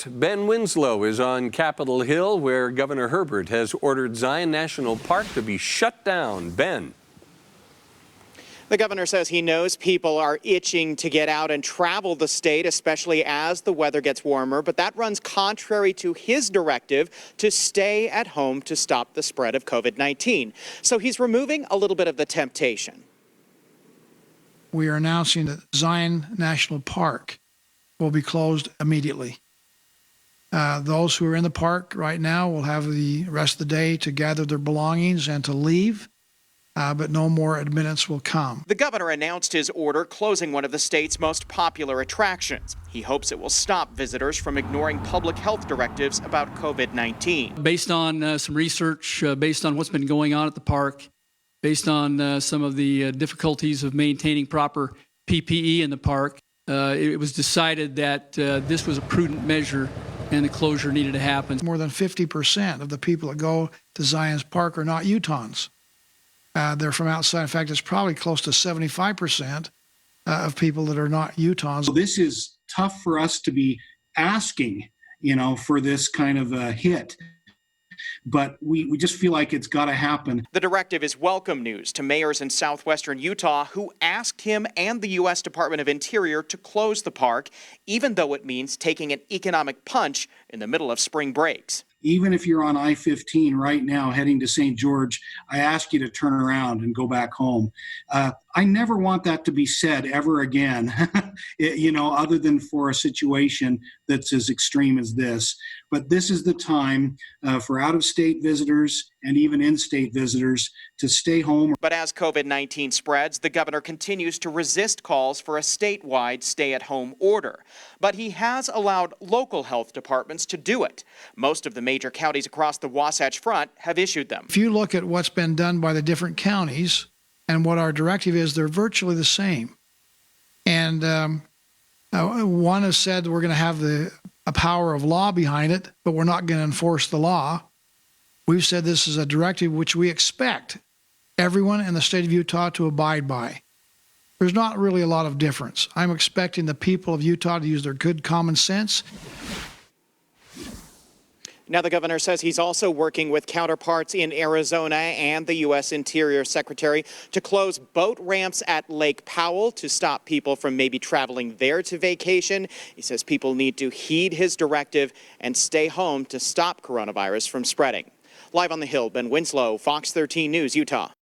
Ben Winslow is on Capitol Hill, where Governor Herbert has ordered Zion National Park to be shut down. Ben. The governor says he knows people are itching to get out and travel the state, especially as the weather gets warmer, but that runs contrary to his directive to stay at home to stop the spread of COVID-19. So he's removing a little bit of the temptation. We are announcing that Zion National Park will be closed immediately. Those who are in the park right now will have the rest of the day to gather their belongings and to leave. But no more admittance will come. The governor announced his order closing one of the state's most popular attractions. He hopes it will stop visitors from ignoring public health directives about COVID-19. Based on some research, based on what's been going on at the park, based on some of the difficulties of maintaining proper PPE in the park, it was decided that this was a prudent measure and the closure needed to happen. More than 50% of the people that go to Zion's Park are not Utahns. They're from outside. In fact, it's probably close to 75% of people that are not Utahns. This is tough for us to be asking, for this kind of a hit. But we just feel like it's got to happen. The directive is welcome news to mayors in southwestern Utah who asked him and the U.S. Department of Interior to close the park, even though it means taking an economic punch in the middle of spring breaks. Even if you're on I-15 right now heading to St. George, I ask you to turn around and go back home. I never want that to be said ever again, other than for a situation that's as extreme as this. But this is the time for out-of-state visitors and even in-state visitors to stay home. But as COVID-19 spreads, the governor continues to resist calls for a statewide stay-at-home order. But he has allowed local health departments to do it. Most of the major counties across the Wasatch Front have issued them. If you look at what's been done by the different counties and what our directive is, they're virtually the same. And one has said we're going to have a power of law behind it, but we're not going to enforce the law. We've said this is a directive which we expect everyone in the state of Utah to abide by. There's not really a lot of difference. I'm expecting the people of Utah to use their good common sense. Now, the governor says he's also working with counterparts in Arizona and the U.S. Interior Secretary to close boat ramps at Lake Powell to stop people from maybe traveling there to vacation. He says people need to heed his directive and stay home to stop coronavirus from spreading. Live on the Hill, Ben Winslow, Fox 13 News, Utah.